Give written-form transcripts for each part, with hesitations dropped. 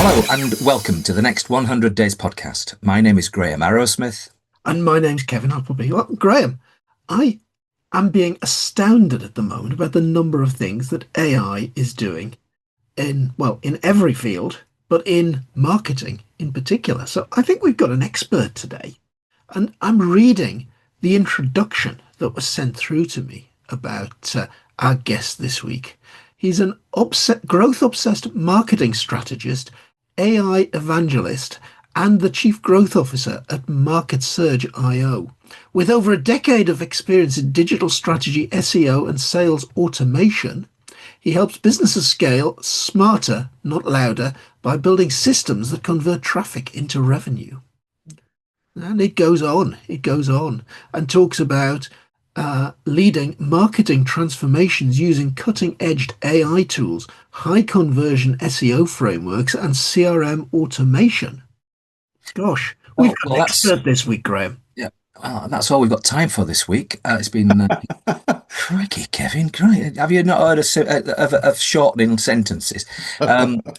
Hello and welcome to the next 100 Days podcast. My name is Graham Arrowsmith. And my name's Kevin Appleby. Well, Graham, I am being astounded at the moment about the number of things that AI is doing in every field, but in marketing in particular. So I think we've got an expert today. And I'm reading the introduction that was sent through to me about our guest this week. He's an growth-obsessed marketing strategist, AI evangelist, and the Chief Growth Officer at MarketSurge.io. With over a decade of experience in digital strategy, SEO, and sales automation, he helps businesses scale smarter, not louder, by building systems that convert traffic into revenue. And it goes on, and talks about leading marketing transformations using cutting-edge AI tools, high-conversion SEO frameworks, and CRM automation. Gosh, we've got Well, an expert this week, Graham. yeah, that's all we've got time for this week. It's been crikey, Kevin. Crikey. Have you not heard of shortening sentences?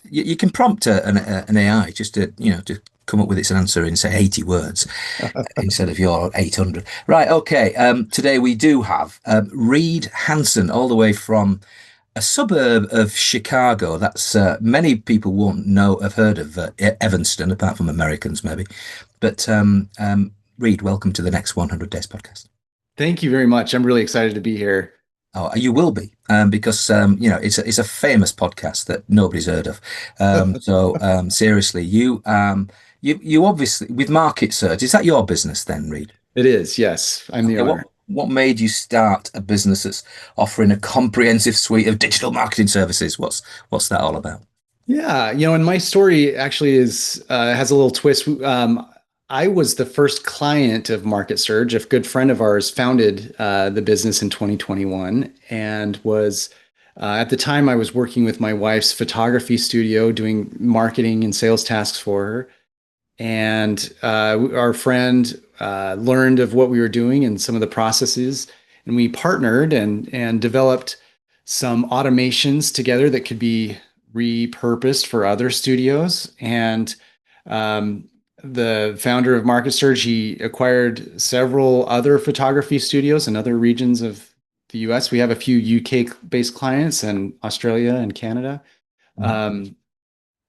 You can prompt an AI just to come up with its answer in say 80 words instead of your 800. Right. Okay. Today we do have Reed Hansen, all the way from a suburb of Chicago. That's many people won't know have heard of Evanston, apart from Americans maybe. But Reed, welcome to the next 100 Days podcast. Thank you very much. I'm really excited to be here. Oh, you will be, because it's a famous podcast that nobody's heard of. Seriously, you obviously with Market Surge, is that your business then, Reed? It is, yes. I'm the owner. What made you start a business that's offering a comprehensive suite of digital marketing services? What's that all about? Yeah, and my story actually has a little twist. I was the first client of Market Surge. A good friend of ours founded the business in 2021 and was at the time I was working with my wife's photography studio doing marketing and sales tasks for her. And our friend learned of what we were doing and some of the processes, and we partnered and developed some automations together that could be repurposed for other studios. And the founder of Market Surge, he acquired several other photography studios in other regions of the US. We have a few UK-based clients and Australia and Canada.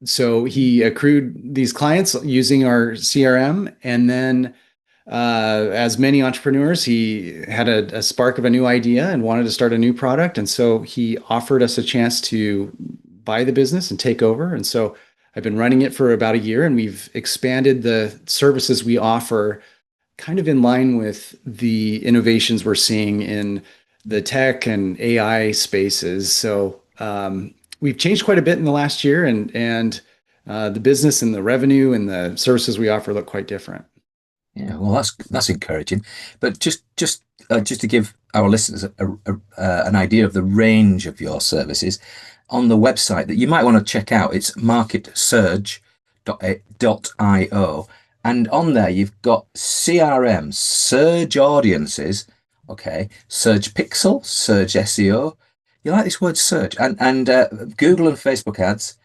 So he accrued these clients using our CRM. And then as many entrepreneurs, he had a spark of a new idea and wanted to start a new product. And so he offered us a chance to buy the business and take over. And so I've been running it for about a year, and we've expanded the services we offer kind of in line with the innovations we're seeing in the tech and AI spaces. So we've changed quite a bit in the last year, and the business and the revenue and the services we offer look quite different. Yeah, well, that's encouraging. But just to give our listeners an idea of the range of your services, on the website that you might want to check out, it's marketsurge.io, and on there you've got CRM, Surge Audiences, okay, Surge Pixel, Surge SEO. You like this word Surge, and Google and Facebook ads,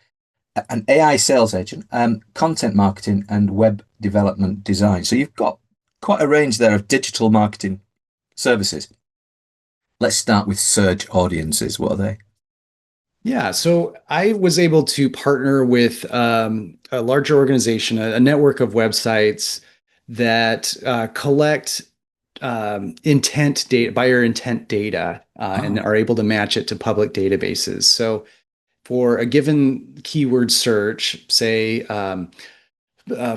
an AI sales agent, content marketing, and web development design. So you've got quite a range there of digital marketing services. Let's start with Surge Audiences. What are they? Yeah, so I was able to partner with a larger organization, a network of websites that collect intent data, buyer intent data, and are able to match it to public databases. So for a given keyword search, say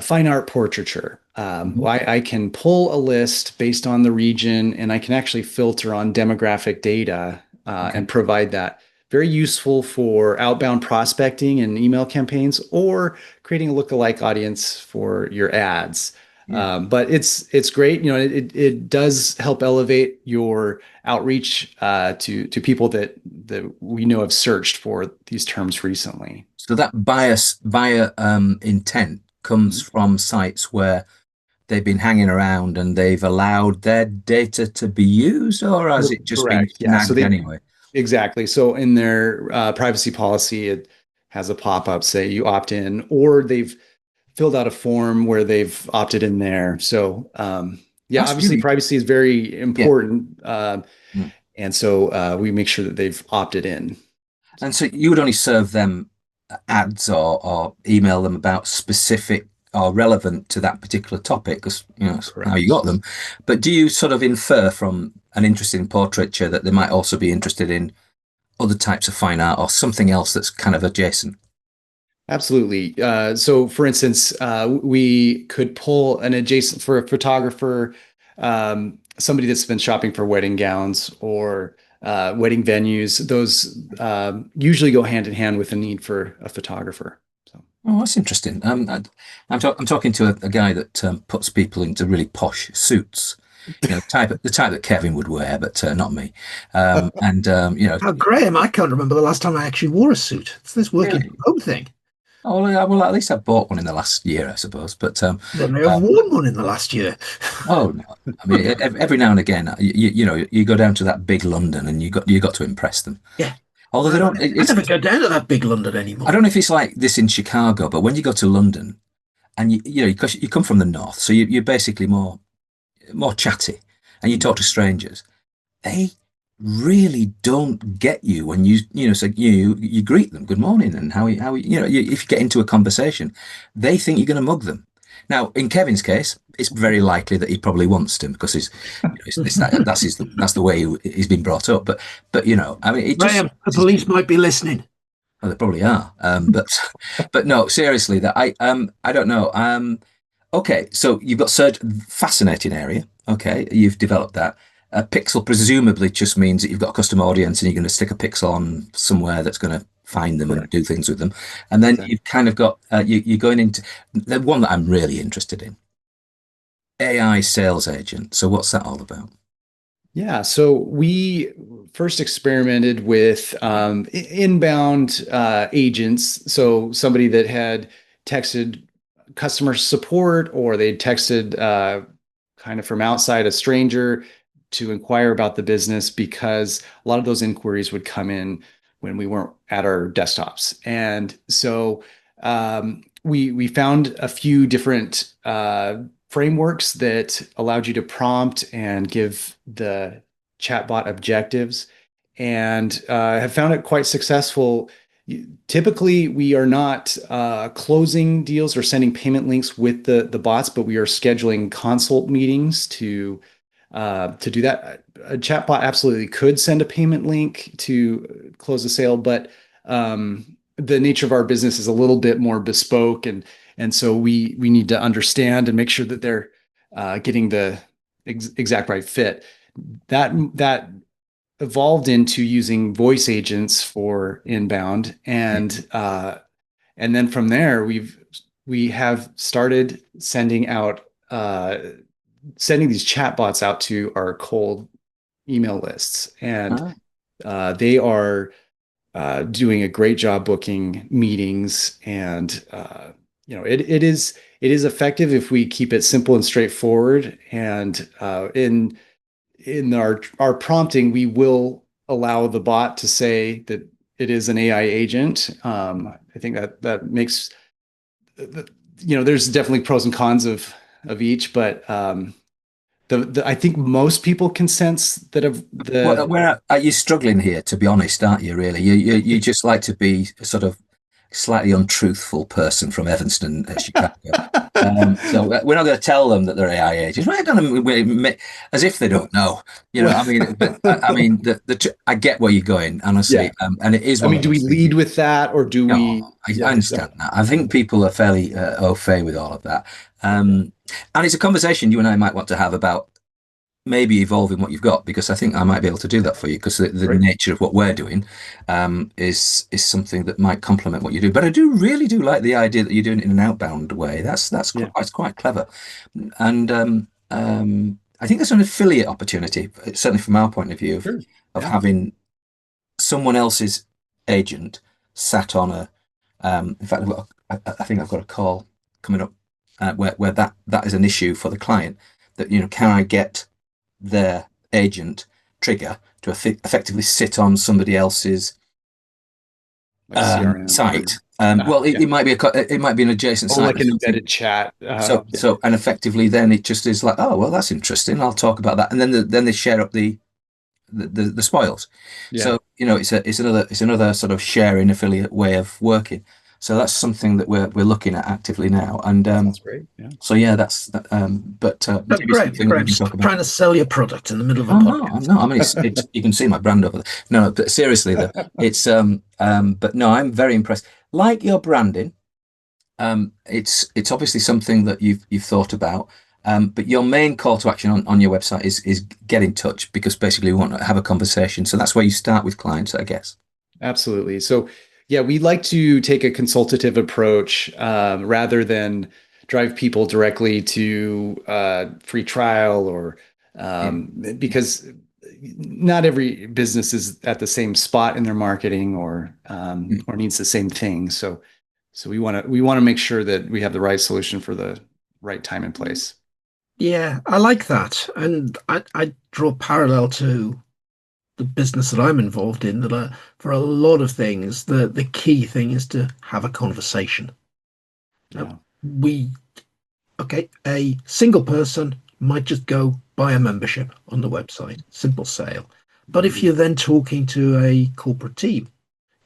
fine art portraiture, I can pull a list based on the region, and I can actually filter on demographic data and provide that. Very useful for outbound prospecting and email campaigns, or creating a lookalike audience for your ads. But it's great. It does help elevate your outreach to people that we know have searched for these terms recently. So that buyer intent comes from sites where they've been hanging around and they've allowed their data to be used, or has it just been Correct. Yeah. snagged anyway? Exactly. So in their privacy policy, it has a pop-up say you opt in, or they've filled out a form where they've opted in there. So yeah, That's obviously really, privacy is very yeah. important. Mm. And so we make sure that they've opted in. And so you would only serve them ads or email them about specific or relevant to that particular topic because that's how you Correct. got them. But do you sort of infer from an interest in portraiture that they might also be interested in other types of fine art or something else that's kind of adjacent? Absolutely. So, for instance, we could pull an adjacent for a photographer, somebody that's been shopping for wedding gowns or wedding venues. Those usually go hand in hand with the need for a photographer. So, Oh, that's interesting. I'm talking to a guy that puts people into really posh suits, the type that Kevin would wear, but not me. And Now, Graham, I can't remember the last time I actually wore a suit. It's this working really, from home thing. oh well, at least I bought one in the last year, I suppose. But Then may have worn one in the last year. oh no, I mean, every now and again, you go down to that big London, and you got to impress them. Yeah. Although they I, don't, I never go down to that big London I anymore. don't know if it's like this in Chicago, but when you go to London, and because you come from the north, so you're basically more chatty, and you talk to strangers. They really don't get you when so you greet them, good morning, and if you get into a conversation, they think you're going to mug them. Now, in Kevin's case, it's very likely that he probably wants to because that's the way he's been brought up. But I mean, it just Graham, the police might be listening. well, they probably are. But no, seriously, that I don't know. Okay, so you've got search, fascinating area. Okay, you've developed that. A pixel presumably just means that you've got a custom audience and you're going to stick a pixel on somewhere that's going to find them and correct. do things with them. And then Exactly. you've kind of got you're going into the one that I'm really interested in, AI sales agent. So what's that all about? Yeah, so we first experimented with inbound agents. So somebody that had texted customer support or they texted kind of from outside a stranger to inquire about the business because a lot of those inquiries would come in when we weren't at our desktops. And so we found a few different frameworks that allowed you to prompt and give the chatbot objectives and have found it quite successful. Typically, we are not closing deals or sending payment links with the bots, but we are scheduling consult meetings to do that. A chatbot absolutely could send a payment link to close a sale, but the nature of our business is a little bit more bespoke, and so we need to understand and make sure that they're getting the exact right fit. That evolved into using voice agents for inbound, and then from there we have started sending these chatbots out to our cold email lists, and Ah, they are doing a great job booking meetings, and it is effective if we keep it simple and straightforward. And in our prompting, we will allow the bot to say that it is an AI agent. I think that makes there's definitely pros and cons of each, but I think most people can sense that of well, the where are you struggling here? To be honest, aren't you? Really, you just like to be sort of slightly untruthful person from Evanston, Chicago. So we're not going to tell them that they're AI agents. We're going to as if they don't know. I mean, but I mean, I get where you're going, honestly, yeah. and it is I one mean, of do we those things. lead with that or do No, we? I Yeah, understand exactly. that. I think people are fairly au fait with all of that, and it's a conversation you and I might want to have about maybe evolving what you've got because I think I might be able to do that for you because the Great. nature of what we're doing is something that might complement what you do. But I do really do like the idea that you're doing it in an outbound way. Yeah. That's quite clever, and I think there's an affiliate opportunity, certainly from our point of view, Sure. of Yeah. having someone else's agent sat on a. In fact, I think I've got a call coming up where that is an issue for the client. That can I get their agent trigger to effectively sit on somebody else's Like CRM or site Well, Yeah. it might be it might be an adjacent Oh, site like or an something. embedded chat. Yeah. And effectively, then it just is like, oh, well, that's interesting. I'll talk about that, and then then they share up the spoils. Yeah. So it's another sort of sharing affiliate way of working. So that's something that we're looking at actively now, and Sounds great. Yeah. so yeah, that's but Oh, maybe Graham, something that we Graham, can talk stop about. trying to sell your product in the middle of a Oh no, podcast. no. I mean, it's you can see my brand over there. No, but seriously though, it's but no, I'm very impressed. Like your branding, it's obviously something that you've thought about. But your main call to action on your website is get in touch because basically we want to have a conversation. So that's where you start with clients, I guess. Absolutely. So, yeah, we like to take a consultative approach rather than drive people directly to free trial or Yeah. because not every business is at the same spot in their marketing Mm. or needs the same thing. So we want to make sure that we have the right solution for the right time and place. Yeah, I like that. And I draw a parallel to the business that I'm involved in, that for a lot of things, the key thing is to have a conversation. Now, Yeah. we, okay, a single person might just go buy a membership on the website, simple sale. But if Mhm. you're then talking to a corporate team,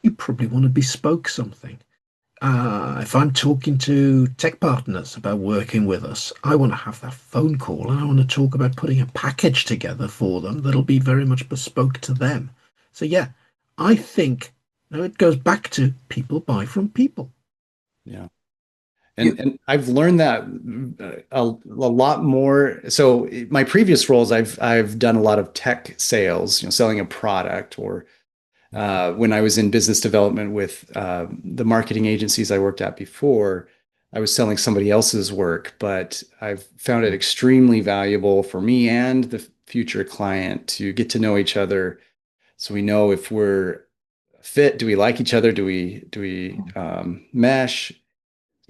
you probably want to bespoke something. If I'm talking to tech partners about working with us, I want to have that phone call and I want to talk about putting a package together for them that'll be very much bespoke to them. So, yeah, I think it goes back to people buy from people. Yeah. You, And I've learned that a lot more. So my previous roles, I've done a lot of tech sales, selling a product, or when I was in business development with the marketing agencies I worked at before, I was selling somebody else's work. But I've found it extremely valuable for me and the future client to get to know each other, so we know if we're fit. Do we like each other? Do we mesh?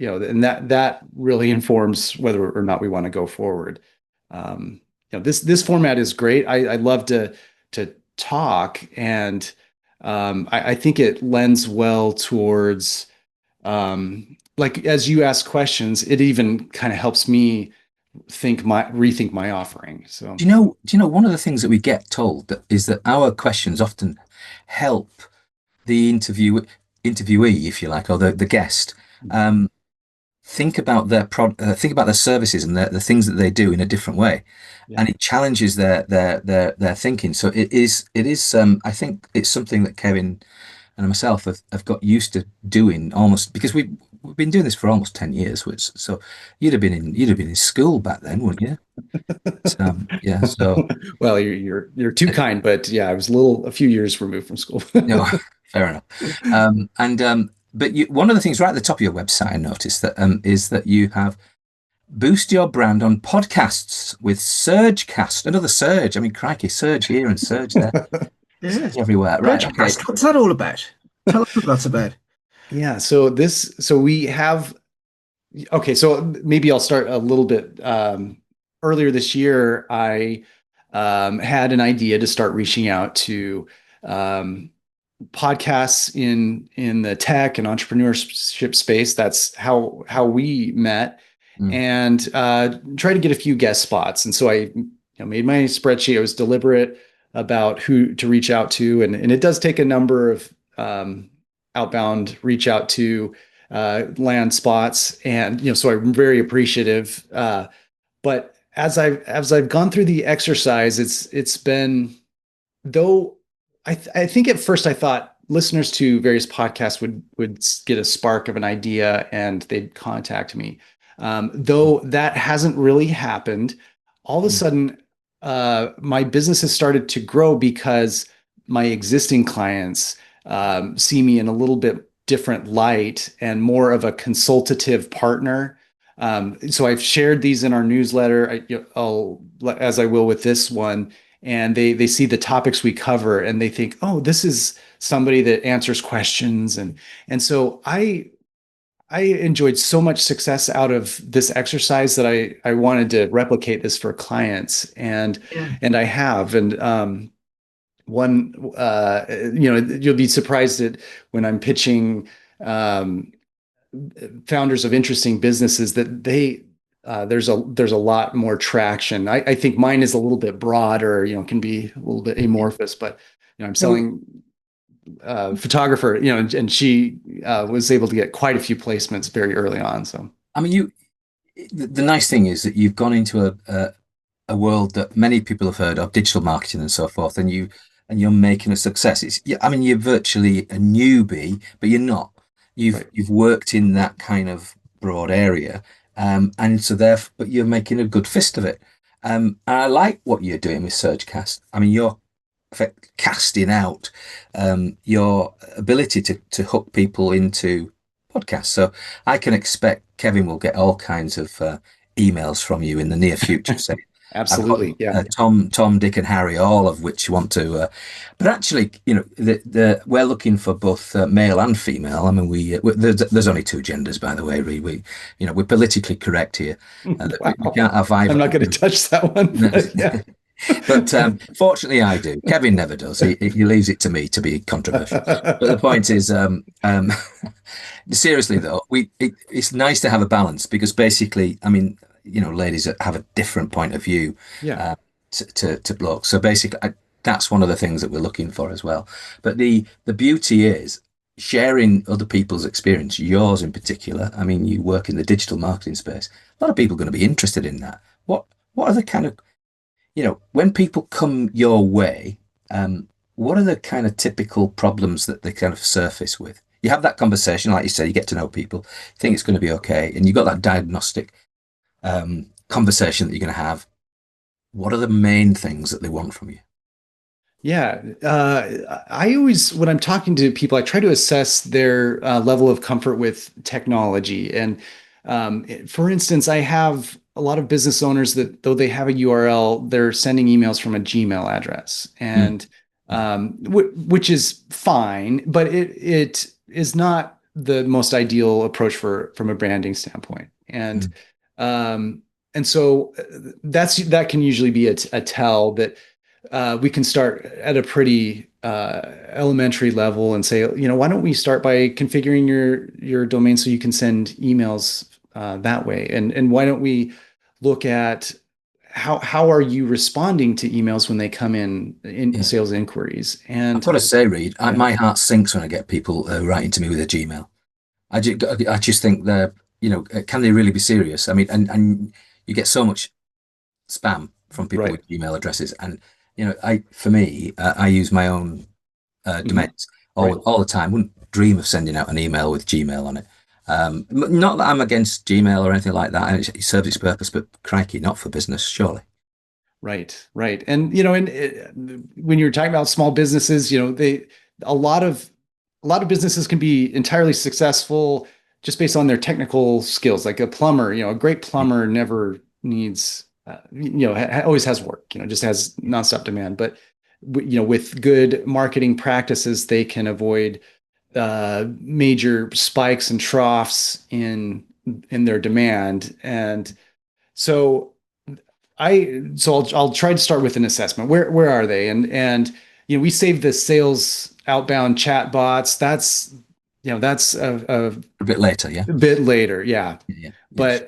And that really informs whether or not we want to go forward. This format is great. I love to talk, and I think it lends well towards like as you ask questions, it even kind of helps me rethink my offering. So one of the things that we get told that is that our questions often help the interviewee, if you like, or the guest, um, think about their services and the things that they do in a different way, yeah. and it challenges their thinking. So it is I think it's something that Kevin and myself have got used to doing almost because we've been doing this for almost 10 years, which so you'd have been in school back then, wouldn't you? So yeah, so Well, you're too kind, but yeah, I was a few years removed from school. no, fair enough. And but one of the things right at the top of your website, I noticed that is that you have boost your brand on podcasts with Surgecast. Another Surge. I mean, crikey, Surge here and Surge there, Yeah. Surge everywhere. Right. Okay. Podcast, what's that all about? Tell us what that's about. Yeah, so we have okay, so maybe I'll start a little bit earlier this year. I had an idea to start reaching out to um, podcasts in the tech and entrepreneurship space. That's how we met, Mm, and try to get a few guest spots. And so I made my spreadsheet. I was deliberate about who to reach out to, and it does take a number of outbound reach out to land spots, and so I'm very appreciative. But as I've gone through the exercise, it's been, though I think at first I thought listeners to various podcasts would get a spark of an idea and they'd contact me. Though that hasn't really happened, all of a mm, sudden my business has started to grow because my existing clients see me in a little bit different light and more of a consultative partner. So I've shared these in our newsletter. I'll, as I will with this one, and they see the topics we cover and they think, oh, this is somebody that answers questions. And so I enjoyed so much success out of this exercise that I wanted to replicate this for clients, Yeah. and I have. And one you'll be surprised at when I'm pitching um, founders of interesting businesses that there's a lot more traction. I think mine is a little bit broader, can be a little bit amorphous, but I'm Yeah, selling photographer, and she was able to get quite a few placements very early on. So I mean, the nice thing is that you've gone into a world that many people have heard of, digital marketing and so forth, and you're making a success. I mean, you're virtually a newbie, but you're not. You've right. you've worked in that kind of broad area, and so therefore, but you're making a good fist of it. And I like what you're doing with SurgeCast. I mean, you're casting out your ability to hook people into podcasts. So I can expect Kevin will get all kinds of emails from you in the near future saying, I've got Absolutely. Yeah. Tom, Dick, and Harry, all of which want to. But actually, we're looking for both male and female. I mean, there's only two genders, by the way. We're politically correct here. We Wow. can't have I'm either. not going to touch that one, but yeah. But fortunately, I do. Kevin never does. He leaves it to me to be controversial. But the point is, seriously though, it's nice to have a balance because basically, I mean, ladies have a different point of view Yeah. to blokes. So basically, that's one of the things that we're looking for as well. But the beauty is sharing other people's experience, yours in particular. I mean, you work in the digital marketing space. A lot of people are going to be interested in that. What are the kind of when people come your way, what are the kind of typical problems that they kind of surface with? You have that conversation, like you say, you get to know people, you think it's going to be okay, and you've got that diagnostic conversation that you're going to have. What are the main things that they want from you? Yeah. I always, when I'm talking to people, I try to assess their level of comfort with technology. And for instance, I have a lot of business owners that, though they have a URL, they're sending emails from a Gmail address, Mm, and which is fine, but it is not the most ideal approach from a branding standpoint. mm, Um, and so that can usually be a tell that we can start at a pretty elementary level and say, why don't we start by configuring your domain so you can send emails that way, and why don't we look at how are you responding to emails when they come in yeah. sales inquiries, I've and got to say, Reed, yeah, my heart sinks when I get people writing to me with a Gmail. I just think can they really be serious? I mean, and you get so much spam from people right, with Gmail addresses. And for me, I use my own mhm, domains right. all the time. Wouldn't dream of sending out an email with Gmail on it. Not that I'm against Gmail or anything like that, and it serves its purpose. But crikey, not for business, surely. Right, right. And when you're talking about small businesses, a lot of a lot of businesses can be entirely successful just based on their technical skills. Like a plumber, a great Yeah, plumber never needs, always has work, just has nonstop demand. But with good marketing practices, they can avoid major spikes and troughs in their demand. And so I'll try to start with an assessment. Where are they? And we save the sales outbound chat bots. That's a bit later, yeah, a bit later. Yeah. yeah, yeah, yes, But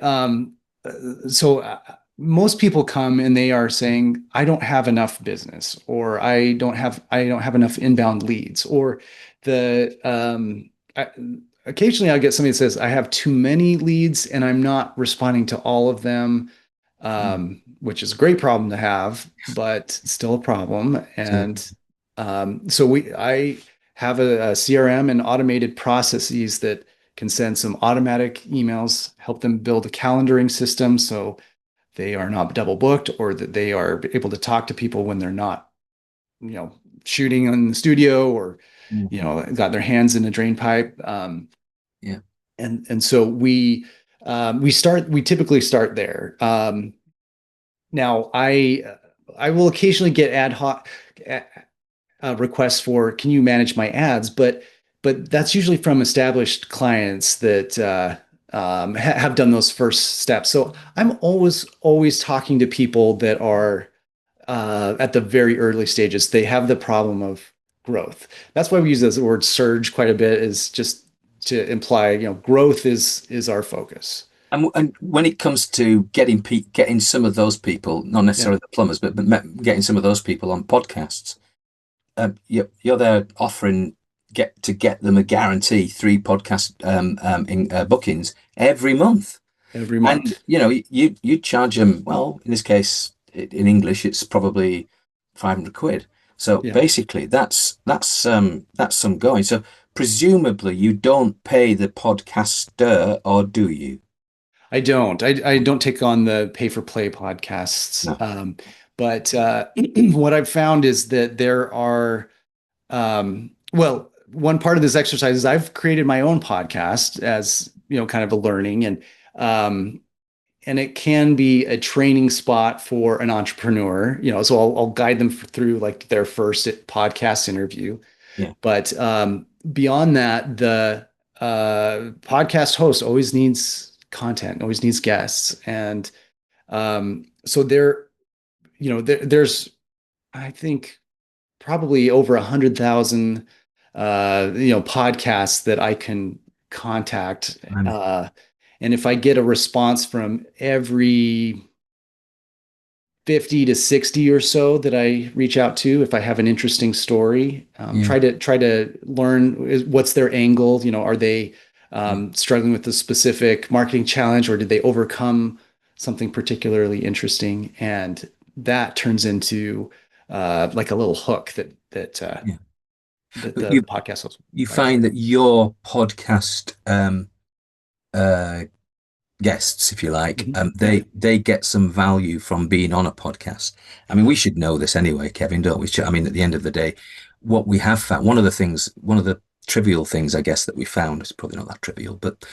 so most people come and they are saying, I don't have enough business, or I don't have enough inbound leads, or the I, occasionally I'll get somebody that says, I have too many leads and I'm not responding to all of them, mm, which is a great problem to have, but still a problem. absolutely. And so I have a CRM and automated processes that can send some automatic emails, help them build a calendaring system so they are not double booked, or that they are able to talk to people when they're not, you know, shooting in the studio, or, Mhm. got their hands in a drain pipe. Yeah, And so we typically start there. Now I will occasionally get ad hoc requests for, can you manage my ads? But that's usually from established clients that have done those first steps. So I'm always talking to people that are at the very early stages. They have the problem of growth. That's why we use the word surge quite a bit. Is just to imply, growth is our focus. And when it comes to getting some of those people, not Yeah. necessarily the plumbers, but getting some of those people on podcasts, you're there offering get them a guarantee 3 podcast bookings every month. Every And month. you charge them, well, in this case, in English, it's probably 500 quid. So Yeah. basically, that's some going. So presumably, you don't pay the podcaster, or do you? I don't. I don't take on the pay for play podcasts. No. But what I've found is that there are, well, one part of this exercise is I've created my own podcast as, kind of a learning, and it can be a training spot for an entrepreneur, so I'll guide them through like their first podcast interview. Yeah. But beyond that, the podcast host always needs content, always needs guests. And so there's, I think, probably over 100,000, podcasts that I can contact. And if I get a response from every 50 to 60 or so that I reach out to, if I have an interesting story, Yeah. try to learn what's their angle. Are they struggling with a specific marketing challenge, or did they overcome something particularly interesting? And that turns into like a little hook that Yeah. the podcast host. You find that your podcast guests, if you like, they get some value from being on a podcast. I mean, we should know this anyway, Kevin, don't we? I mean, at the end of the day, what we have found, one of the trivial things, I guess, that we found, it's probably not that trivial, but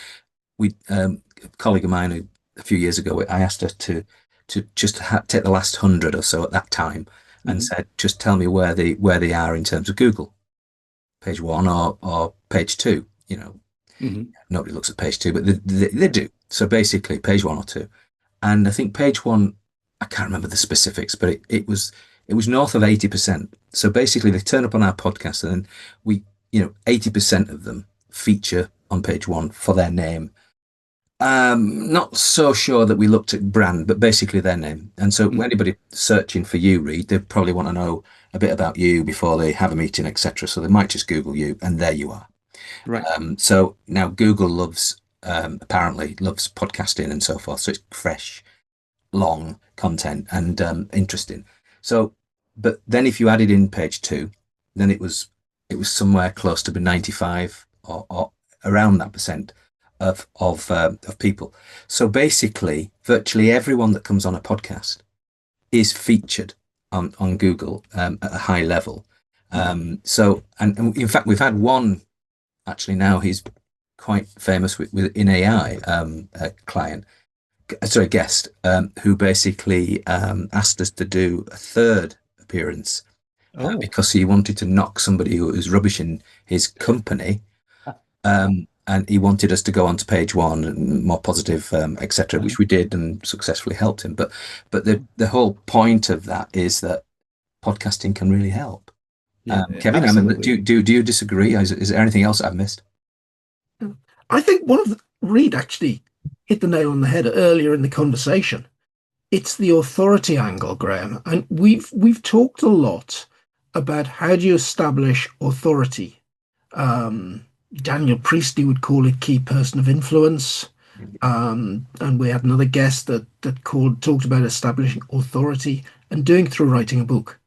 a colleague of mine a few years ago, I asked her to just take the last 100 or so at that time and said, just tell me where they are in terms of Google, page 1 or page 2. Nobody looks at page 2, but they do. So basically, page 1 or 2, and I think page 1, I can't remember the specifics, but it was north of 80%. So basically, they turn up on our podcast, and then 80% of them feature on page 1 for their name. Not so sure that we looked at brand, but basically their name. And so anybody searching for you, Reed, they probably want to know a bit about you before they have a meeting, etc. So they might just Google you, and there you are. Right. So now Google apparently loves podcasting and so forth. So it's fresh, long content and interesting. So, but then if you added in page 2, then it was somewhere close to 95 or around that percent of people. So basically, virtually everyone that comes on a podcast is featured on Google at a high level. So, and in fact, we've had one. Actually, now he's quite famous with in AI, a guest, who basically asked us to do a third appearance because he wanted to knock somebody who was rubbishing his company, and he wanted us to go on to page 1 and more positive, etc., which we did and successfully helped him. But the whole point of that is that podcasting can really help. Kevin, I mean, do you disagree? Is there anything else I've missed? I think Reed actually hit the nail on the head earlier in the conversation. It's the authority angle, Graham, and we've talked a lot about how do you establish authority. Daniel Priestley would call it key person of influence, and we had another guest that talked about establishing authority and doing it through writing a book.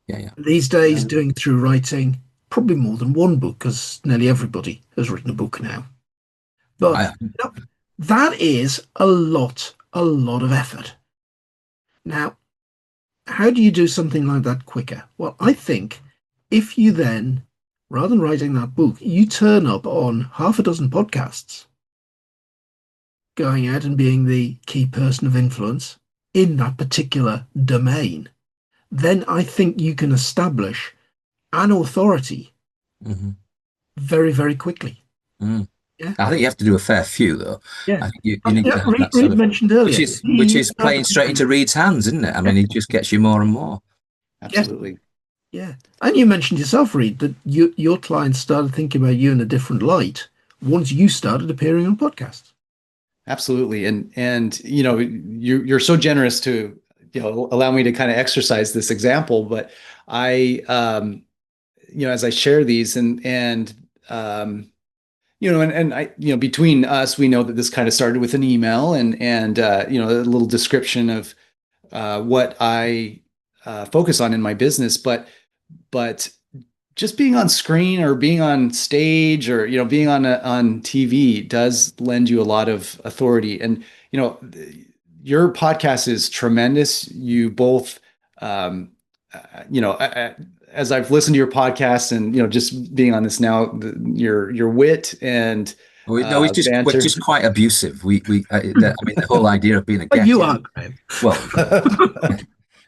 Yeah. These days, doing it through writing probably more than one book, because nearly everybody has written a book now. But that is a lot of effort. Now, how do you do something like that quicker? Well, I think if you then, rather than writing that book, you turn up on half a dozen podcasts, going out and being the key person of influence in that particular domain, then I think you can establish an authority very, very quickly. Yeah. I think you have to do a fair few, though. Yeah. I think you need to have that Reed mentioned earlier, which is playing straight into Reed's hands, isn't it? I mean, he just gets you more and more. Absolutely. Yeah. And you mentioned yourself, Reed, that your clients started thinking about you in a different light once you started appearing on podcasts. Absolutely. And you're so generous to allow me to kind of exercise this example, but I as I share these and I, between us, we know that this kind of started with an email and a little description of what I focus on in my business, but just being on screen or being on stage or being on TV does lend you a lot of authority. And your podcast is tremendous. You both, as I've listened to your podcast and just being on this now, your wit and No, we're banter. just quite abusive. I mean, the whole idea of being a But guest. you are, Graham. Well,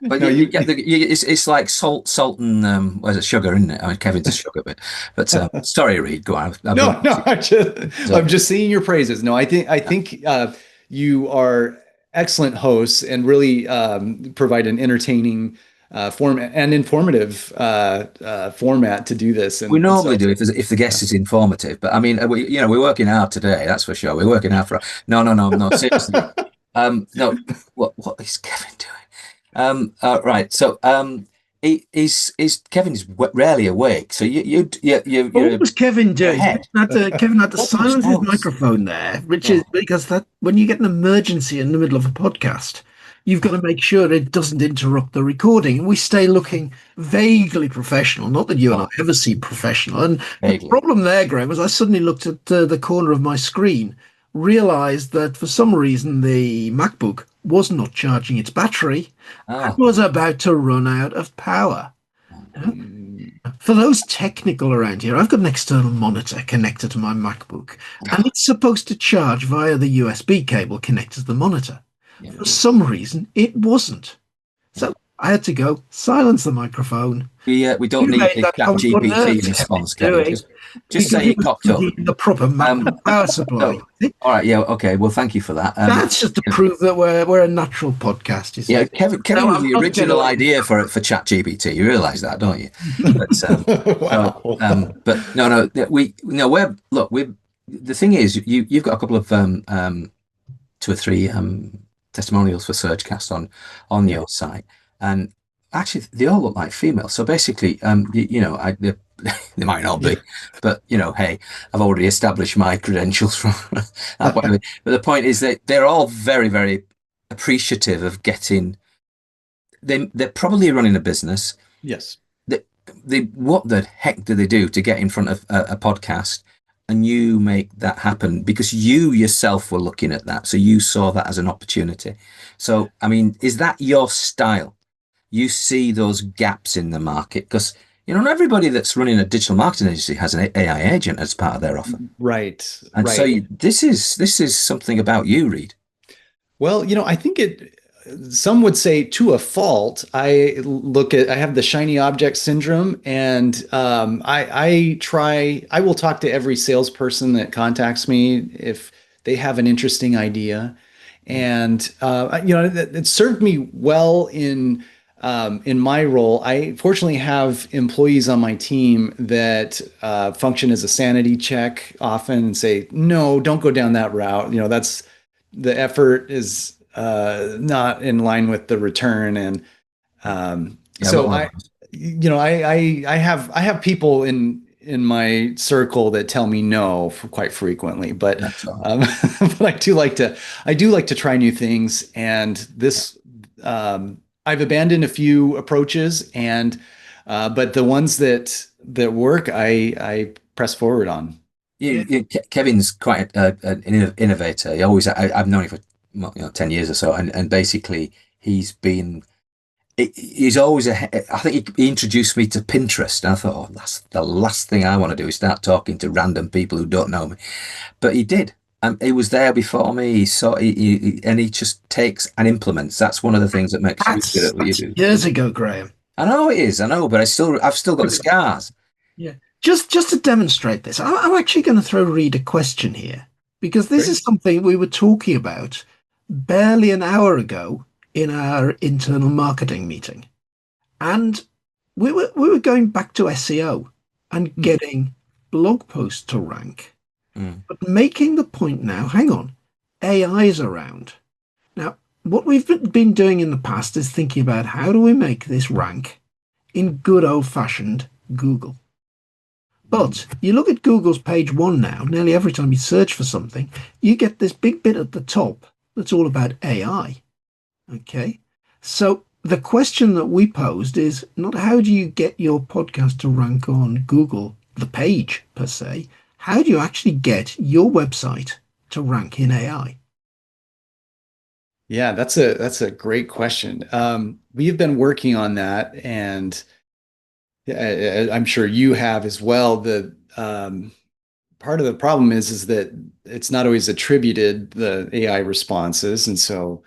but No, you get it's like salt and what is it, sugar, isn't it? I mean, Kevin's a sugar bit. But sorry, Reed, go on. No, I'm just singing your praises. No, I think you are excellent hosts and really provide an entertaining format and informative format to do this. We normally so, do if the guest is informative, but I mean, we're working hard today. That's for sure. We're working hard for. No, seriously. No, what is Kevin doing? Right. So, is Kevin's rarely awake. So What was Kevin doing? ahead. Kevin had to What silence his else? microphone there, which is because that when you get an emergency in the middle of a podcast, you've got to make sure it doesn't interrupt the recording. And we stay looking vaguely professional. Not that you and I ever seem professional. And the problem there, Graham, was I suddenly looked at the corner of my screen, realized that for some reason the MacBook was not charging its battery and was about to run out of power. For those technical around here, I've got an external monitor connected to my MacBook, and it's supposed to charge via the USB cable connected to the monitor. For some reason, it wasn't. So I had to go silence the microphone. We don't need a ChatGPT response, Kevin. Just say it cocked up. The proper power supply. All right, yeah, okay. Well, thank you for that. That's just to prove that we're a natural podcast. You see? Yeah, Kevin was the original idea for ChatGPT. You realise that, don't you? But, wow. But no, we're the thing is, you've got a couple of 2 or 3 testimonials for Surgecast on your site, and actually they all look like females. So basically, they might not be, but hey, I've already established my credentials from that point of view. But the point is that they're all very, very appreciative of getting. They're probably running a business. Yes. What the heck do they do to get in front of a podcast? And you make that happen because you yourself were looking at that. So you saw that as an opportunity. So, I mean, is that your style? You see those gaps in the market because, not everybody that's running a digital marketing agency has an AI agent as part of their offer. Right. And right. so this is something about you, Reed. Well, I think some would say to a fault. I have the shiny object syndrome, and I will talk to every salesperson that contacts me if they have an interesting idea, and it served me well in my role. I fortunately have employees on my team that function as a sanity check often and say, no, don't go down that route. That's the effort is not in line with the return. And so I have people in my circle that tell me no quite frequently, but but I do like to try new things. And this I've abandoned a few approaches, and but the ones that work, I press forward on. Kevin's quite an innovator. I've known him for 10 years or so, and basically he's always ahead. I think he introduced me to Pinterest, and I thought, that's the last thing I want to do is start talking to random people who don't know me. But he did. He was there before me. He just takes and implements. That's one of the things that makes you good at what you do. Years ago, Graham. I know it is. I know, but I've still got the scars. Yeah. Just to demonstrate this, I'm actually going to throw Reed a question here, because this is something we were talking about barely an hour ago in our internal marketing meeting, and we were going back to SEO and getting blog posts to rank. Mm. But making the point now, hang on, AI is around. Now, what we've been doing in the past is thinking about how do we make this rank in good old-fashioned Google. But you look at Google's page one now, nearly every time you search for something, you get this big bit at the top that's all about AI. Okay. So the question that we posed is not how do you get your podcast to rank on Google, the page per se, how do you actually get your website to rank in AI? Yeah, that's a great question. We have been working on that, and I'm sure you have as well. The part of the problem is that it's not always attributed the AI responses, and so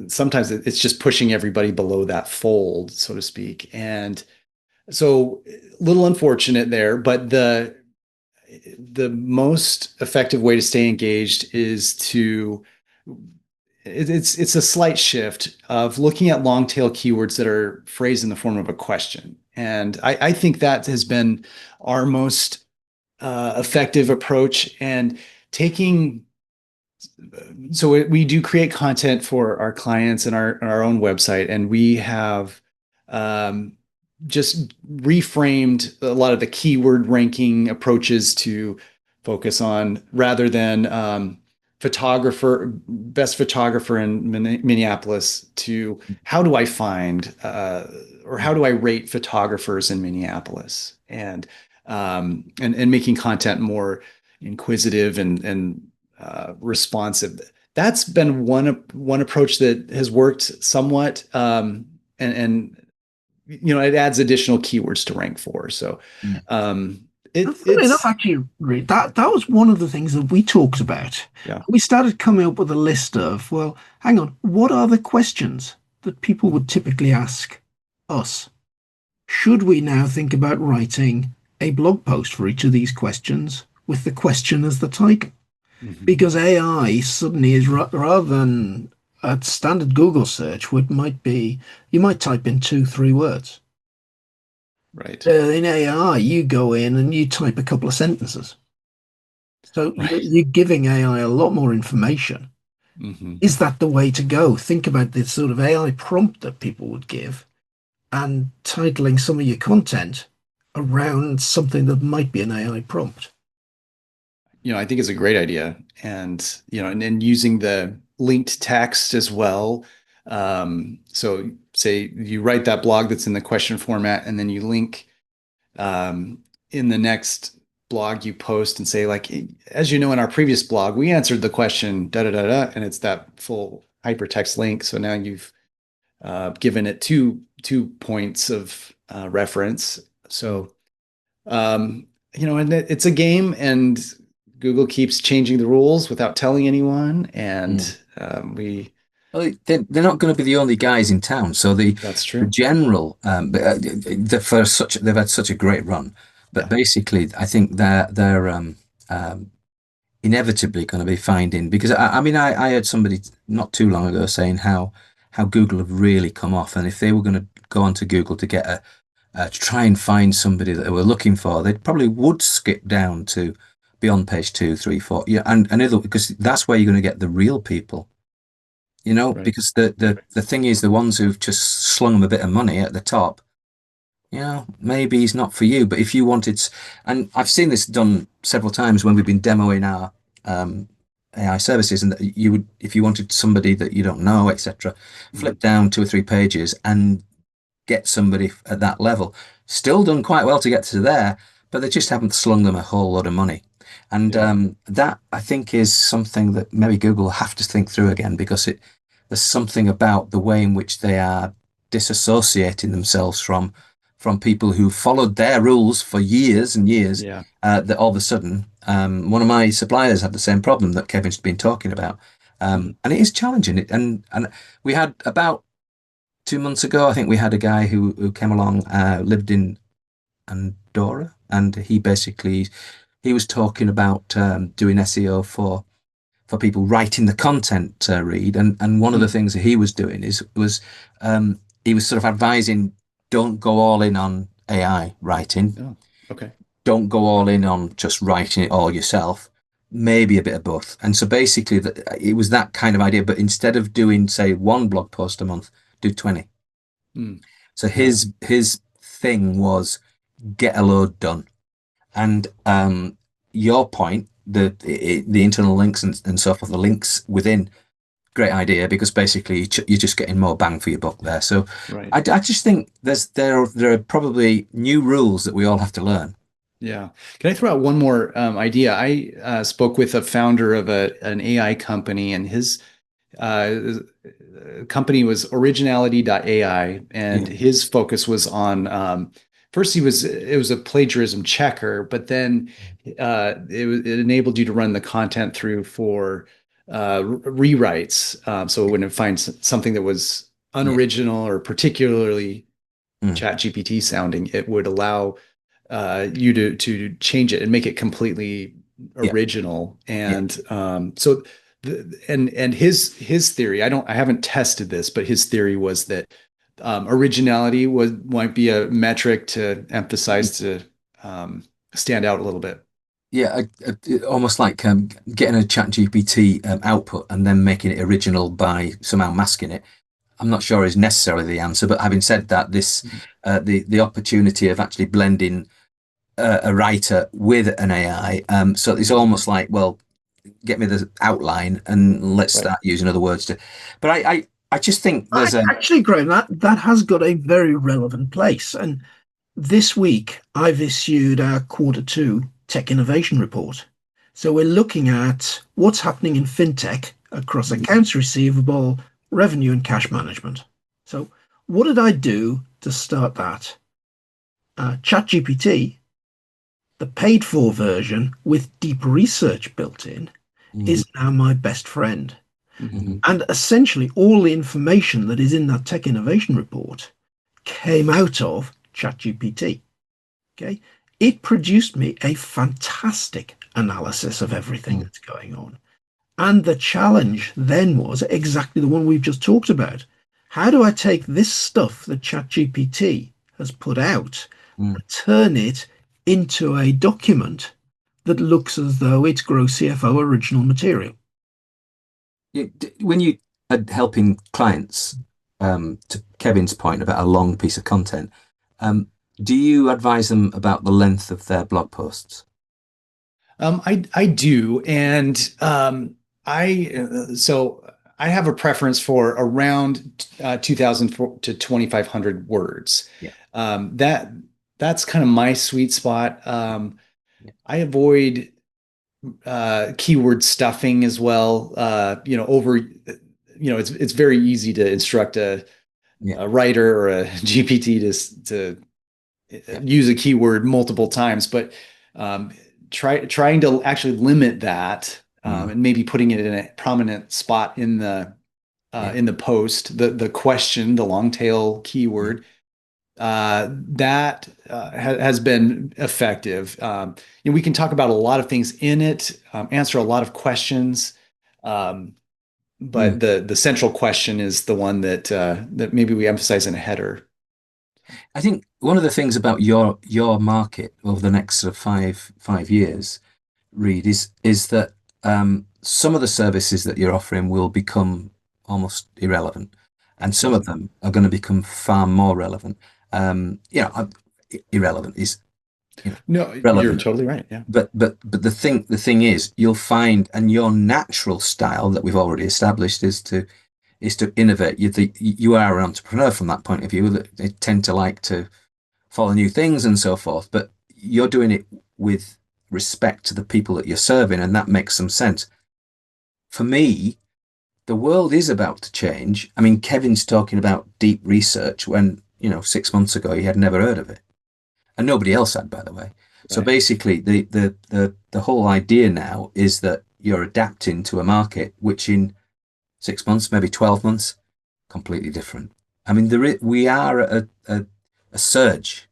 sometimes it's just pushing everybody below that fold, so to speak. And so, a little unfortunate there, but the most effective way to stay engaged is to it's a slight shift of looking at long tail keywords that are phrased in the form of a question. And I think that has been our most effective approach. And taking so we do create content for our clients and our own website, and we have um, just reframed a lot of the keyword ranking approaches to focus on rather than best photographer in Minneapolis to how do I find or how do I rate photographers in Minneapolis, and making content more inquisitive and responsive. That's been one approach that has worked somewhat, and it adds additional keywords to rank for. So Mm. um, Funny enough, it's actually, Reed, that was one of the things that we talked about. yeah. We started coming up with a list of, well, hang on, what are the questions that people would typically ask us? Should we now think about writing a blog post for each of these questions with the question as the title? Mhm. Because AI suddenly is rather than a standard Google search, which might be you might type in two, 3 words. Right, In AI, you go in and you type a couple of sentences. So you're, right. you're giving AI a lot more information. Hmm. Is that the way to go? Think about this sort of AI prompt that people would give and titling some of your content around something that might be an AI prompt. I think it's a great idea, and and using the linked text as well. So say you write that blog that's in the question format, and then you link um, in the next blog you post and say, like, as you know, in our previous blog, we answered the question da da da da, and it's that full hypertext link. So now you've given it two points of reference. So and it's a game, and Google keeps changing the rules without telling anyone, Mm. and we Well, they're not going to be the only guys in town. So that's the true. general, they've had such a great run, but Yeah. basically, I think they're inevitably going to be finding because I mean I heard somebody not too long ago saying how Google have really come off, and if they were going to go onto Google to get to try and find somebody that they were looking for, they probably would skip down to beyond page two, three, four, yeah, and other because that's where you're going to get the real people, Right. because the thing is the ones who've just slung them a bit of money at the top, maybe he's not for you. But if you wanted, and I've seen this done several times when we've been demoing our AI services, and that you would, if you wanted somebody that you don't know, etc., Mhm. flip down 2 or 3 pages and get somebody at that level. Still done quite well to get to there, but they just haven't slung them a whole lot of money. And Yeah. that I think is something that maybe Google will have to think through again because there's something about the way in which they are disassociating themselves from people who followed their rules for years and years. Yeah. That all of a sudden, one of my suppliers had the same problem that Kevin's been talking about, Mhm. and it is challenging. And we had about 2 months ago, I think we had a guy who came along, lived in Andorra, and he was talking about doing SEO for people writing the content to read, and one of the Mhm. things that he was doing um, he was sort of advising don't go all in on AI writing. Oh, okay. don't go all in on just writing it all yourself. Maybe a bit of both. And so basically, it was that kind of idea. But instead of doing, say, one blog post a month, do 20. Mm. So Yeah. his thing was get a load done. And your point, the internal links and so forth, the links within, great idea because basically you're just getting more bang for your buck there. So Right. I just think there are probably new rules that we all have to learn. Yeah. Can I throw out one more idea? I spoke with a founder of an AI company, and his company was originality.ai, and Yeah. his focus was on first it was a plagiarism checker, but then it enabled you to run the content through for rewrites. So when it finds something that was Yeah. unoriginal or particularly Mm. chat GPT sounding, it would allow you to change it and make it completely Yeah. original. Yeah. And so and his theory, I haven't tested this, but his theory was that originality might be a metric to emphasize to stand out a little bit. Yeah, almost like getting a chat GPT output and then making it original by somehow masking it. I'm not sure is necessarily the answer, but having said that, this the opportunity of actually blending a writer with an AI, so it's almost like, well, get me the outline and let's Right. start using other words to. But I just think there's a Actually, Graham, that has got a very relevant place. And this week, I've issued our quarter two tech innovation report. So we're looking at what's happening in fintech across accounts receivable, revenue, and cash management. So, what did I do to start that? ChatGPT, the paid for version with deep research built in, Mhm, is now my best friend. Mhm. And essentially, all the information that is in that tech innovation report came out of ChatGPT. Okay. It produced me a fantastic analysis of everything mhm, that's going on. And the challenge then was exactly the one we've just talked about. How do I take this stuff that ChatGPT has put out mhm. and turn it into a document that looks as though it's Grow CFO original material? When you are helping clients, to Kevin's point about a long piece of content, do you advise them about the length of their blog posts? I do, and so I have a preference for around 2,000 to 2,500 words. Yeah. That's kind of my sweet spot. Yeah. I avoid keyword stuffing as well. It's very easy to instruct Yeah. a writer or a GPT to Yeah. use a keyword multiple times, but um, trying to actually limit that Mm. and maybe putting it in a prominent spot Yeah. in the post, the question, the long tail Yeah. keyword that has been effective. We can talk about a lot of things in it, answer a lot of questions. Um, Mm. but the central question is the one that maybe we emphasize in a header. I think one of the things about your market over the next sort of five years, Reed, is that some of the services that you're offering will become almost irrelevant, and some of them are going to become far more relevant. Irrelevant is, No, you're relevant. totally right. Yeah. But the thing is, you'll find, and your natural style that we've already established is to innovate. You are an entrepreneur from that point of view. That they tend to like to follow new things and so forth. But you're doing it with respect to the people that you're serving, and that makes some sense. For me, the world is about to change. I mean, Kevin's talking about deep research when, 6 months ago he had never heard of it. And nobody else had, by the way. So Right. basically the whole idea now is that you're adapting to a market which in 6 months, maybe 12 months, completely different. I mean, we are at a surge.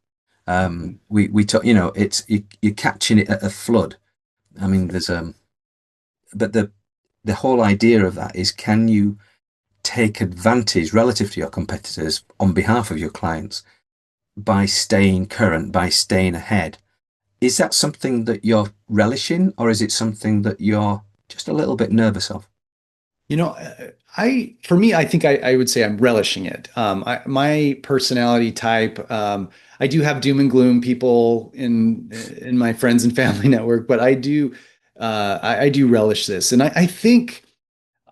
We talk, you're catching it at a flood. I mean, but the whole idea of that is, can you take advantage relative to your competitors on behalf of your clients by staying current, by staying ahead, is that something that you're relishing, or is it something that you're just a little bit nervous of? You know, for me, I think I would say I'm relishing it. My personality type, I do have doom and gloom people in my friends and family network, but I do relish this, and I think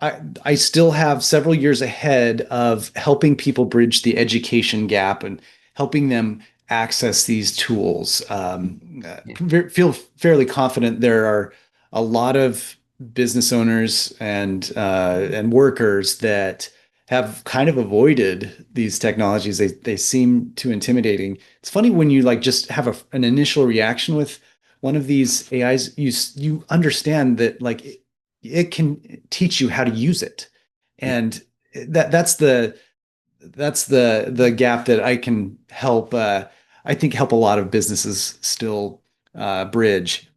I still have several years ahead of helping people bridge the education gap and helping them access these tools. Yeah. Feel fairly confident there are a lot of business owners and workers that have kind of avoided these technologies. They seem too intimidating. It's funny when you like just have an initial reaction with one of these AIs, you understand that like it can teach you how to use it, Yeah. and that's the gap that I can help. I think help a lot of businesses still bridge.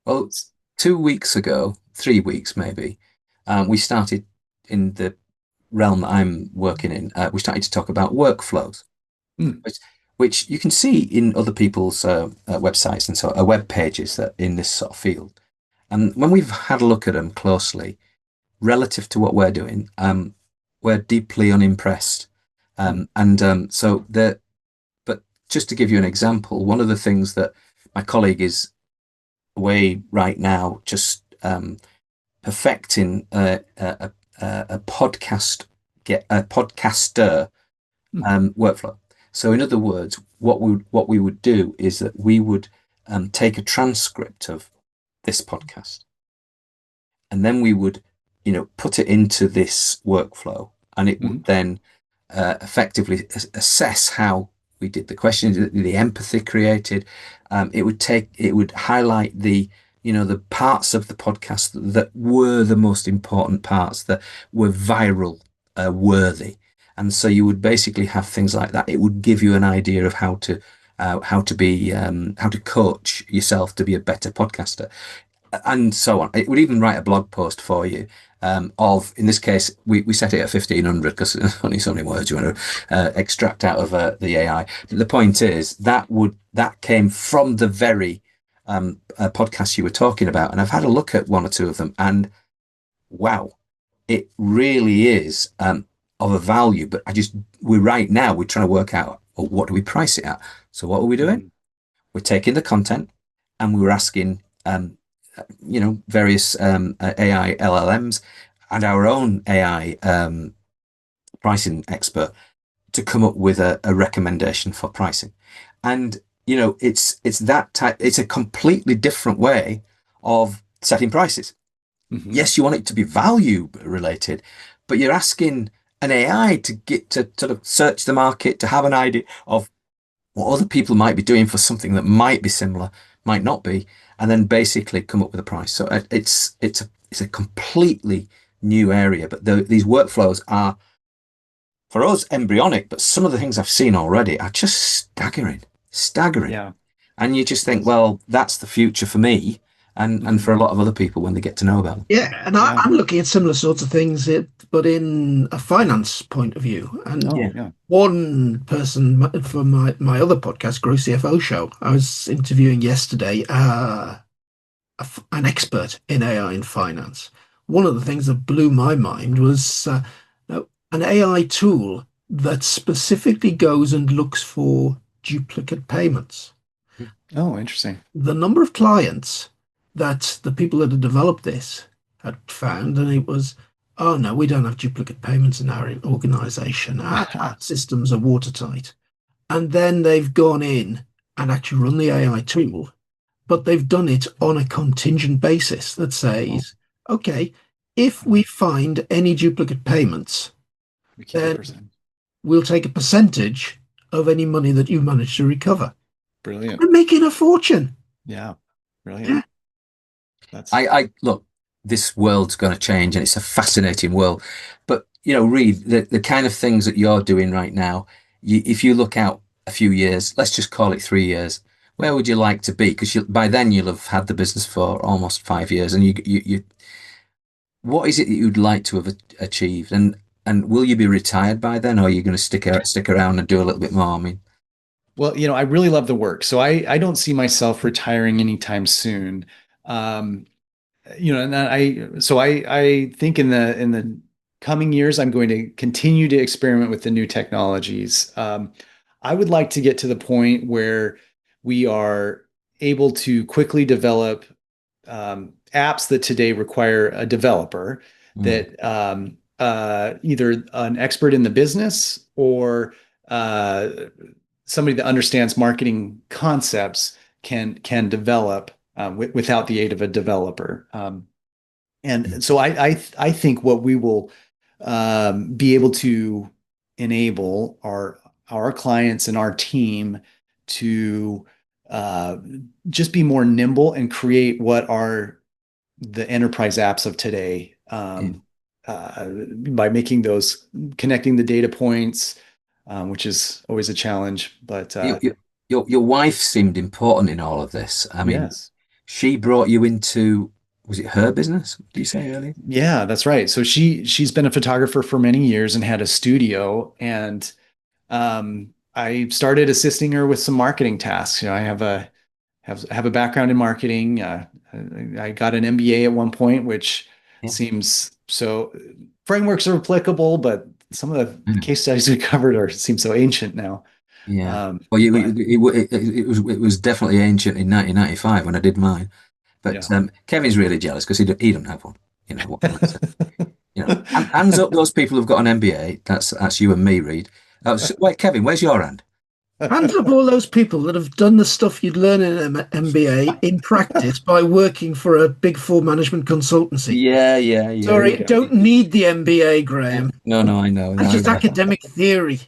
Well, 2 weeks ago, 3 weeks maybe, we started in the realm that I'm working in. We started to talk about workflows, Hmm. which, which you can see in other people's websites and so web pages that in this sort of field. And when we've had a look at them closely, relative to what we're doing, we're deeply unimpressed. Hmm. So the but just to give you an example, one of the things that my colleague is away right now, just perfecting a podcast get a podcaster Hmm. workflow. So in other words, what we would do is that we would take a transcript of this podcast, and then we would, put it into this workflow, and it would Hmm. then effectively assess how we did the questions, the empathy created. It would highlight the parts of the podcast that were the most important parts that were viral worthy. And so you would basically have things like that. It would give you an idea of how to coach yourself to be a better podcaster and so on. It would even write a blog post for you. In this case, we set it at 1500 because there's only so many words you want to extract out of the AI. The point is that came from the very podcast you were talking about, and I've had a look at one or two of them, and wow, it really is of a value. But we're trying to work out, well, what do we price it at? So what are we doing? Hmm. We're taking the content and we were asking various AI LLMs and our own AI pricing expert to come up with a recommendation for pricing. And it's that type. It's a completely different way of setting prices. Hmm. Yes, you want it to be value related, but you're asking an AI to get to sort of search the market to have an idea of what other people might be doing for something that might be similar, might not be, and then basically come up with a price. So it's a completely new area, but these workflows are for us embryonic. But some of the things I've seen already are just staggering, staggering, Yeah. and you just think, Yes. well, that's the future for me, and Hmm. for a lot of other people when they get to know about them. Yeah, and Yeah. I'm looking at similar sorts of things, but in a finance point of view. And Oh, Yeah. yeah. one person for my other podcast, Grow CFO Show, I was interviewing yesterday an expert in AI in finance. One of the things that blew my mind was an AI tool that specifically goes and looks for duplicate payments. Oh, interesting. The number of clients that the people that had developed this had found, and it was, oh no, we don't have duplicate payments in our organization. Our systems are watertight. And then they've gone in and actually run the AI tool, but they've done it on a contingent basis that Oh, says, okay, if we find any duplicate payments, we keep a then percent. we'll take a percentage of any money that you manage to recover. Brilliant. They're making a fortune. Yeah. Brilliant. Yeah. That's I look, this world's going to change and it's a fascinating world. But, Reed, the kind of things that you're doing right now, if you look out a few years, let's just call it 3 years, where would you like to be? Because by then you'll have had the business for almost 5 years. And what is it that you'd like to have achieved? And will you be retired by then, or are you going to stick around and do a little bit more? I mean, Well, I really love the work. So I don't see myself retiring anytime soon. Um, and I think in the coming years, I'm going to continue to experiment with the new technologies. I would like to get to the point where we are able to quickly develop apps that today require a developer Mm. that either an expert in the business or somebody that understands marketing concepts can develop without the aid of a developer. And so I think what we will be able to enable our clients and our team to uh, just be more nimble and create what are the enterprise apps of today, Yeah. by making those connecting the data points, which is always a challenge. But You, you, your wife seemed important in all of this. I mean, yes. she brought you into, was it her business? Did you say earlier? Yeah, that's right. So she's been a photographer for many years and had a studio, and I started assisting her with some marketing tasks. I have a background in marketing. I got an MBA at one point, which Yeah. seems so frameworks are applicable, but some of the Mm. case studies we covered seem so ancient now. Yeah. Um, Well, but it was definitely ancient in 1995 when I did mine. But yeah. Kevin's really jealous because he don't have one. What can I say? Hands up those people who've got an MBA. That's you and me, Reed. Wait, Kevin, where's your hand? Hands up all those people that have done the stuff you'd learn in an MBA in practice by working for a big four management consultancy. Yeah, yeah, yeah, There you Sorry, go. don't need the MBA, Graham. No, no, I know. That's just academic theory.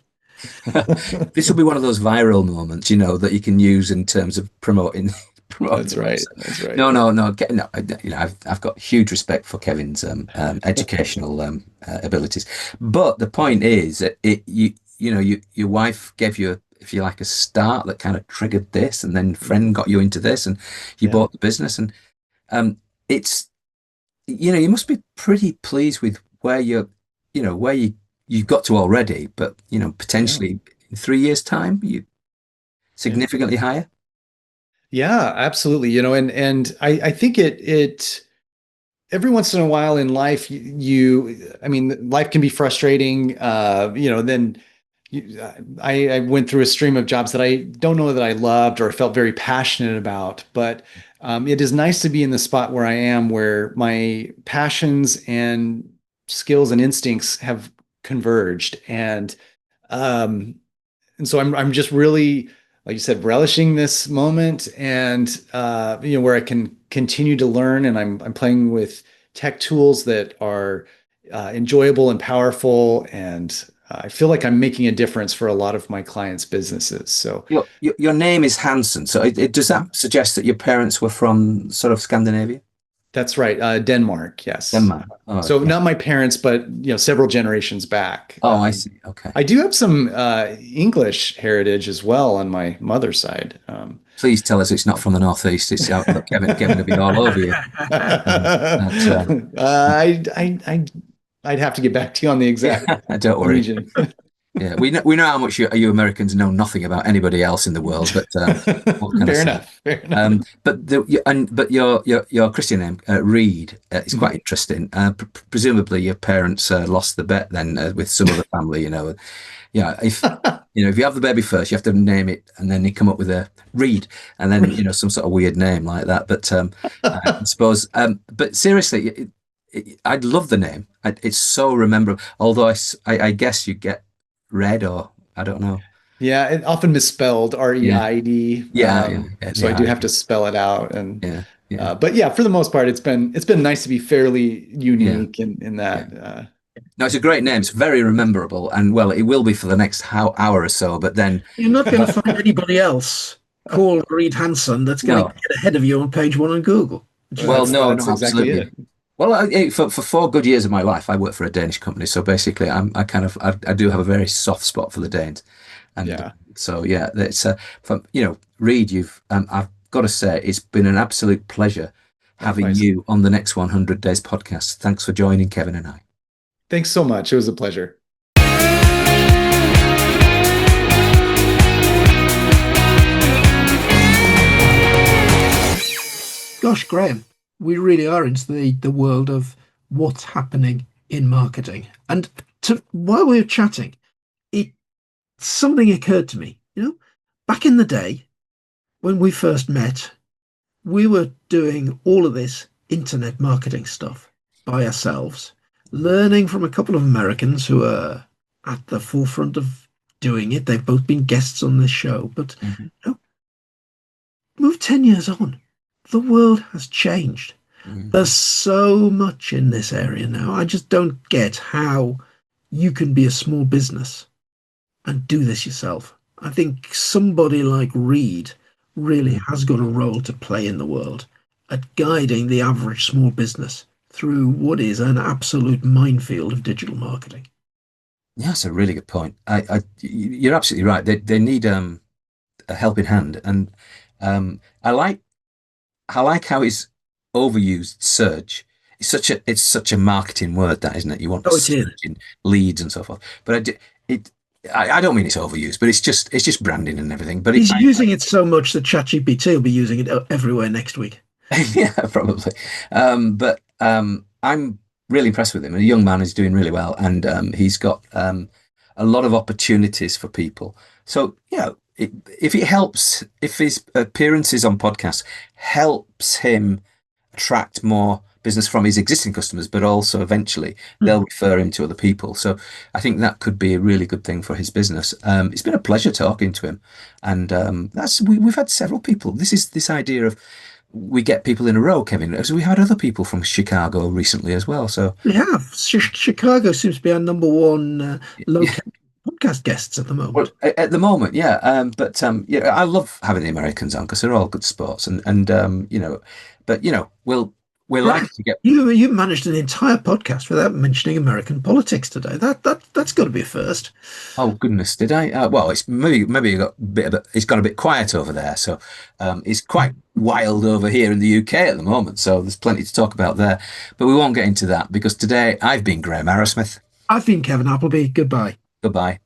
This will be one of those viral moments, that you can use in terms of promoting promoting That's the right. website. That's right. No, no, no, no. I've got huge respect for Kevin's educational abilities, but the point is that your wife gave you, if you like, a start that kind of triggered this, and then friend got you into this, and you Yeah. bought the business, and it's you must be pretty pleased with where you've got to already, but Yeah. potentially in 3 years' time, you Yeah. significantly higher. Yeah, absolutely. And I think it every once in a while in life, I mean, life can be frustrating. Then I went through a stream of jobs that I don't know that I loved or felt very passionate about, but it is nice to be in the spot where I am, where my passions and skills and instincts have converged. And so I'm just really, like you said, relishing this moment, and where I can continue to learn, and I'm playing with tech tools that are enjoyable and powerful, and I feel like I'm making a difference for a lot of my clients' businesses. So Your name is Hansen, so does that suggest that your parents were from sort of Scandinavia? that's right, Denmark, yes. Denmark. Oh, So okay. not my parents, but several generations back. Oh, I see. Okay. I do have some English heritage as well on my mother's side. Please tell us it's not from the northeast. It's out. Kevin will be all over you. That's I'd have to get back to you on the exact yeah. Don't worry. region. Yeah, we know how much you Americans know nothing about anybody else in the world, but what can I Fair say? enough. Fair enough. But your Christian name, Reed, is quite Mhm. interesting. Presumably, your parents lost the bet then with some other family. Yeah, if you have the baby first, you have to name it, and then you come up with a Reed, and then some sort of weird name like that. But I suppose, but seriously, I'd love the name. It's so rememberable. Although I guess you get Red, or I don't know. Yeah, it often misspelled Yeah, REID. yeah, yeah, yeah, So I do yeah, have to spell it out. And yeah, yeah, but yeah, for the most part, it's been nice to be fairly yeah, unique in yeah. that. No, it's a great name. It's very rememberable, and well, it will be for the next hour or so. But then, You're not going to find anybody else called Reed Hansen that's going to no, get ahead of you on page one on Google. Which is well, That's no, that's no, exactly absolutely. it. Well, for 4 good years of my life, I worked for a Danish company, so basically, I do have a very soft spot for the Danes, and Yeah, so yeah, it's Reed, I've got to say, it's been an absolute pleasure having likewise. you on the next 100 Days podcast. Thanks for joining, Kevin and I. Thanks so much. It was a pleasure. Gosh, Graham, we really are into the world of what's happening in marketing. And while we were chatting, it something occurred to me. Back in the day when we first met, we were doing all of this internet marketing stuff by ourselves, learning from a couple of Americans who are at the forefront of doing it. They've both been guests on this show, but Mhm. move 10 years on, the world has changed. There's Mhm. so much in this area now. I just don't get how you can be a small business and do this yourself. I think somebody like Reed really has got a role to play in the world at guiding the average small business through what is an absolute minefield of digital marketing. Yeah, that's a really good point. You're absolutely right. They need a helping hand, and I like how he's overused search. It's such a marketing word, that isn't it? You want to Oh, it is. search in leads and so forth. But it I don't mean it's overused, but it's just branding and everything. But He's using it so much that ChatGPT will be using it everywhere next week. yeah, probably. But I'm really impressed with him. A young man is doing really well, and he's got a lot of opportunities for people. So, if it helps, if his appearances on podcasts helps him attract more business from his existing customers, but also eventually Hmm. they'll refer him to other people. So I think that could be a really good thing for his business. It's been a pleasure talking to him, and we've had several people. This idea of we get people in a row, Kevin. So we had other people from Chicago recently as well. So We have. Chicago seems to be our number one yeah, local podcast guests at the well, moment. at the moment, yeah. But I love having the Americans on because they're all good sports, but we're Graham, likely to get. you managed an entire podcast without mentioning American politics today. That's got to be a first. Oh goodness, did I? Well, it's maybe it's got a bit quiet over there. So it's quite wild over here in the UK at the moment. So there's plenty to talk about there, but we won't get into that because today I've been Graham Arrowsmith. I've been Kevin Appleby. Goodbye. Goodbye.